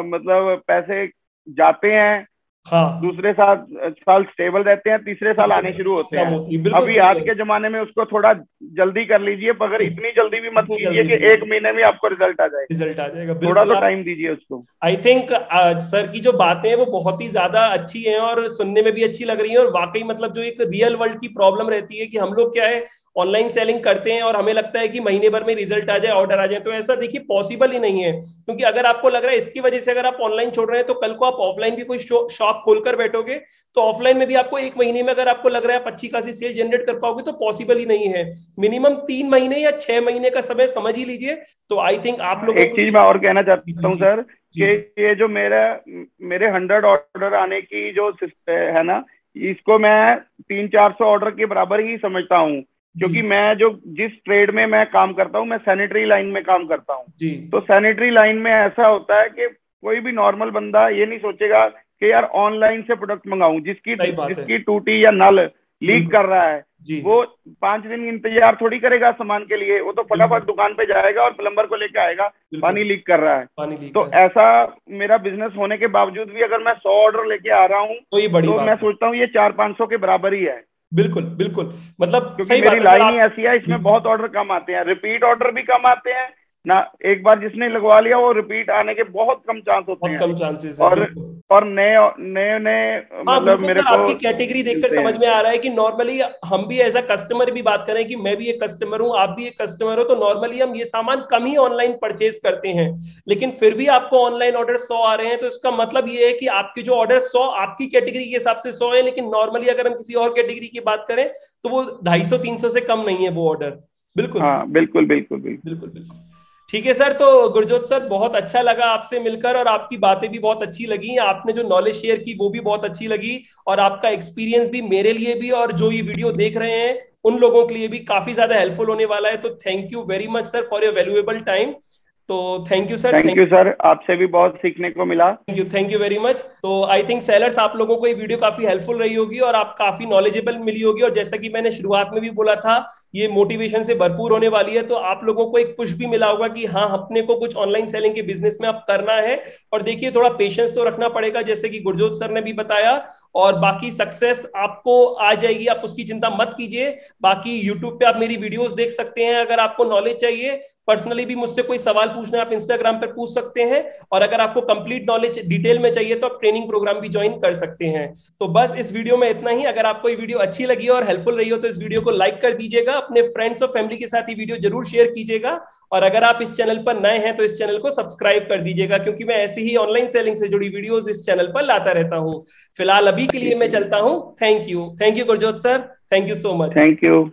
मतलब पैसे जाते हैं, हाँ। दूसरे साल साल स्टेबल रहते हैं, तीसरे साल तीसरे आने साल शुरू होते कम हैं। होती है, बिल्कुल अभी सही आज है। के जमाने में उसको थोड़ा जल्दी कर लीजिए, मगर इतनी जल्दी भी मत इतनी कीजिए जल्दी कि भी नहीं। एक महीने में आपको रिजल्ट आ जाए। रिजल्ट आ जाएगा, थोड़ा बिल्कुल तो आप। टाइम दीजिए उसको। आई थिंक सर की जो बातें हैं वो बहुत ही ज्यादा अच्छी हैं और सुनने में भी अच्छी लग रही हैं, और वाकई मतलब जो एक रियल वर्ल्ड की प्रॉब्लम रहती है कि हम लोग क्या है ऑनलाइन सेलिंग करते हैं और हमें लगता है कि महीने भर में रिजल्ट आ जाए, ऑर्डर आ जाए, तो ऐसा देखिए पॉसिबल ही नहीं है। क्योंकि अगर आपको लग रहा है इसकी वजह से अगर आप ऑनलाइन छोड़ रहे हैं तो कल को आप ऑफलाइन भी कोई शॉप खोलकर बैठोगे तो ऑफलाइन में भी आपको एक महीने में अगर आपको लग रहा है आप अच्छी खासी सेल जनरेट कर पाओगे तो पॉसिबल ही नहीं है। मिनिमम 3 महीने या 6 महीने का समय समझ ही लीजिए। तो आई थिंक आप लोगों एक के चीज लिए। मैं और कहना जी चाहता जी हूँ जी। सर, जी कि ये जो मेरे 100 ऑर्डर आने की जो है ना, इसको मैं 300-400 ऑर्डर के बराबर ही समझता हूँ। जी क्योंकि मैं जो जिस ट्रेड में मैं काम करता हूँ, मैं सैनिटरी लाइन में काम करता हूँ। जी। तो सैनिटरी लाइन में ऐसा होता है कि कोई भी नॉर्मल बंदा ये नहीं सोचेगा कि यार ऑनलाइन से प्रोडक्ट मंगाऊं। जिसकी सही बात है। जिसकी टूटी या नल लीक बिल्कुल। कर रहा है, जी। वो 5 दिन इंतजार थोड़ी करेगा सामान के लिए, वो तो बिल्कुल फटाफट दुकान पे जाएगा और प्लम्बर को लेके आएगा, बिल्कुल। पानी लीक कर रहा है। पानी लीक तो कर। ऐसा मेरा बिजनेस होने के बावजूद भी अगर मैं 100 ऑर्डर लेके आ रहा हूँ, तो ये बड़ी तो मैं बात है। सोचता हूँ ये 400-500 के बराबर ही है। बिल्कुल बिल्कुल। मतलब क्योंकि सही मेरी बात है सर लाइन ही आप। ऐसी है, इसमें बिल्कुल। बहुत ऑर्डर कम आते हैं, रिपीट ऑर्डर भी कम आते हैं ना। एक बार जिसने लगवा लिया वो रिपीट आने के बहुत कम चांस होते बहुत हैं। कम चांसेस है, और बिल्कुल। और नए नए नए हाँ मतलब बिल्कुल मेरे सर, को आपकी कैटेगरी देखकर मिलते समझ हैं। में आ रहा है कि नॉर्मली हम भी एज अ कस्टमर भी बात करें कि मैं भी एक कस्टमर हूं, आप भी एक कस्टमर हो, तो नॉर्मली हम ये सामान कम ही ऑनलाइन परचेज करते हैं। लेकिन फिर भी आपको ऑनलाइन ऑर्डर 100 आ रहे हैं तो इसका मतलब ये है कि आपके जो ऑर्डर 100 आपकी कैटेगरी के हिसाब से 100 है, लेकिन नॉर्मली अगर हम किसी और कैटेगरी की बात करें तो वो 250-300 से कम नहीं है वो ऑर्डर। बिल्कुल हाँ बिल्कुल बिल्कुल बिल्कुल। बिल्कुल बिल्कुल। ठीक है सर, तो गुरजोत सर बहुत अच्छा लगा आपसे मिलकर और आपकी बातें भी बहुत अच्छी लगी, आपने जो नॉलेज शेयर की वो भी बहुत अच्छी लगी, और आपका एक्सपीरियंस भी मेरे लिए भी और जो ये वीडियो देख रहे हैं उन लोगों के लिए भी काफी ज्यादा हेल्पफुल होने वाला है। तो thank you very much sir for your valuable time. तो thank you sir, thank thank you you. Sir, आपसे भी बहुत सीखने को मिला। Thank you very much. तो आई थिंक सेलर्स आप लोगों को ये वीडियो काफी हेल्पफुल रही होगी और आप काफी नॉलेजेबल मिली होगी, और जैसा कि मैंने शुरुआत में भी बोला था ये मोटिवेशन से भरपूर होने वाली है, तो आप लोगों को एक पुश भी मिला होगा कि हाँ अपने को कुछ ऑनलाइन सेलिंग के बिजनेस में अब करना है। और देखिए थोड़ा पेशेंस तो रखना पड़ेगा जैसे कि गुरजोत सर ने भी बताया, और बाकी सक्सेस आपको आ जाएगी, आप उसकी चिंता मत कीजिए। बाकी यूट्यूब पे आप मेरी वीडियोस देख सकते हैं, अगर आपको नॉलेज चाहिए पर्सनली भी मुझसे कोई सवाल पूछना है आप इंस्टाग्राम पर पूछ सकते हैं, और अगर आपको कंप्लीट नॉलेज डिटेल में चाहिए तो आप ट्रेनिंग प्रोग्राम भी ज्वाइन कर सकते हैं। तो बस इस वीडियो में इतना ही। अगर आपको ये वीडियो अच्छी लगी और हेल्पफुल रही हो तो इस वीडियो को लाइक कर दीजिएगा, अपने फ्रेंड्स और फैमिली के साथ ये वीडियो जरूर शेयर कीजिएगा, और अगर आप इस चैनल पर नए हैं तो इस चैनल को सब्सक्राइब कर दीजिएगा, क्योंकि मैं ऐसी ही ऑनलाइन सेलिंग से जुड़ी वीडियोस इस चैनल पर लाता रहता हूं। फिलहाल अभी के लिए मैं चलता हूं। Thank you Gurjot sir, thank you so much. Thank you.